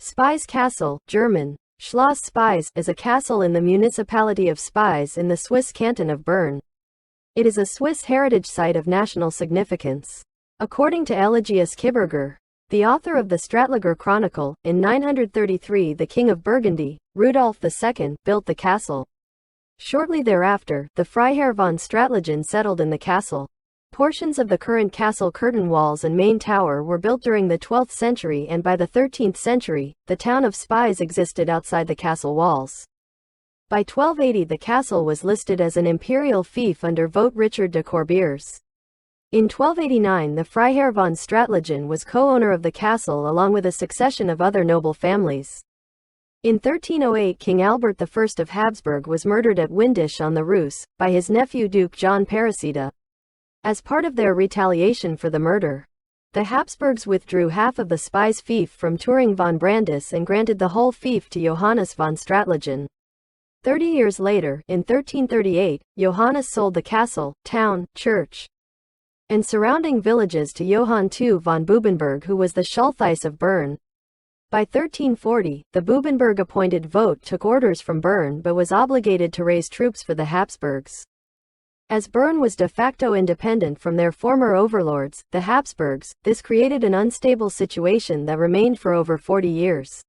Spiez Castle, German, Schloss Spiez, is a castle in the municipality of Spiez in the Swiss canton of Bern. It is a Swiss heritage site of national significance. According to Elogius Kiburger, the author of the Strättliger Chronicle, in 933 the King of Burgundy, Rudolph II, built the castle. Shortly thereafter, the Freiherr von Strättligen settled in the castle. Portions of the current castle curtain walls and main tower were built during the 12th century, and by the 13th century, the town of Spiez existed outside the castle walls. By 1280 the castle was listed as an imperial fief under Vogt Richard de Corbières. In 1289 the Freiherr von Strättligen was co-owner of the castle along with a succession of other noble families. In 1308 King Albert I of Habsburg was murdered at Windisch on the Reuss, by his nephew Duke John Parricida. As part of their retaliation for the murder, the Habsburgs withdrew half of the Spiez fief from Turing von Brandis and granted the whole fief to Johannes von Strättligen. 30 years later, in 1338, Johannes sold the castle, town, church, and surrounding villages to Johann II von Bubenberg, who was the Schultheiss of Bern. By 1340, the Bubenberg-appointed Vogt took orders from Bern but was obligated to raise troops for the Habsburgs. As Bern was de facto independent from their former overlords, the Habsburgs, this created an unstable situation that remained for over 40 years.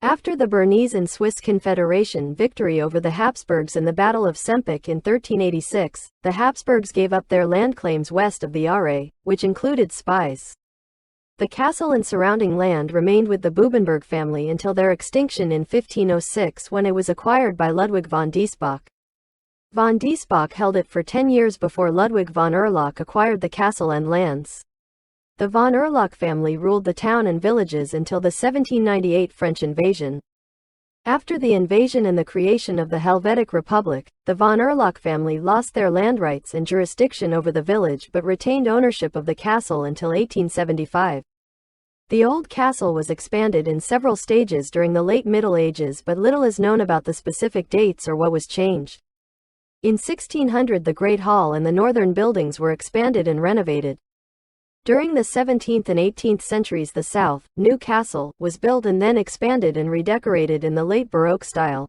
After the Bernese and Swiss Confederation victory over the Habsburgs in the Battle of Sempach in 1386, the Habsburgs gave up their land claims west of the Aare, which included Spiez. The castle and surrounding land remained with the Bubenberg family until their extinction in 1506, when it was acquired by Ludwig von Diesbach. Von Diesbach held it for 10 years before Ludwig von Urlach acquired the castle and lands. The von Urlach family ruled the town and villages until the 1798 French invasion. After the invasion and the creation of the Helvetic Republic, the von Urlach family lost their land rights and jurisdiction over the village but retained ownership of the castle until 1875. The old castle was expanded in several stages during the late Middle Ages, but little is known about the specific dates or what was changed. In 1600 the Great Hall and the northern buildings were expanded and renovated. During the 17th and 18th centuries the south, new castle, was built and then expanded and redecorated in the late Baroque style.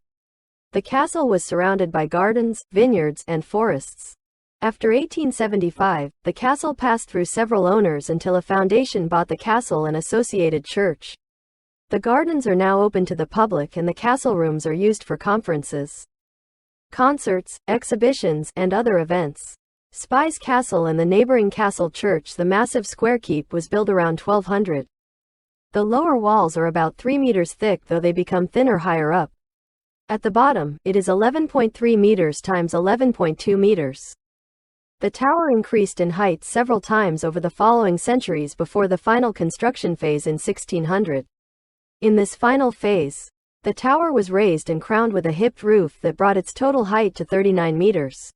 The castle was surrounded by gardens, vineyards, and forests. After 1875, the castle passed through several owners until a foundation bought the castle and associated church. The gardens are now open to the public and the castle rooms are used for conferences, concerts, exhibitions, and other events. Spiez Castle and the neighboring castle church. The massive square keep was built around 1200. The lower walls are about 3 meters thick, though they become thinner higher up. At the bottom, it is 11.3 meters times 11.2 meters. The tower increased in height several times over the following centuries before the final construction phase in 1600. In this final phase, the tower was raised and crowned with a hipped roof that brought its total height to 39 meters.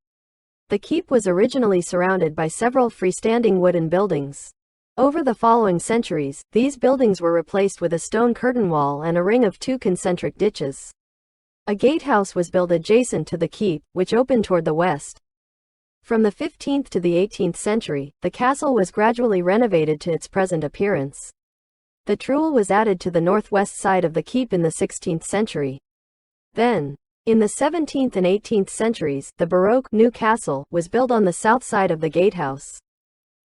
The keep was originally surrounded by several freestanding wooden buildings. Over the following centuries, these buildings were replaced with a stone curtain wall and a ring of 2 concentric ditches. A gatehouse was built adjacent to the keep, which opened toward the west. From the 15th to the 18th century, the castle was gradually renovated to its present appearance. The Truel was added to the northwest side of the keep in the 16th century. Then, in the 17th and 18th centuries, the Baroque new castle was built on the south side of the gatehouse.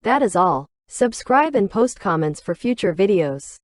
That is all. Subscribe and post comments for future videos.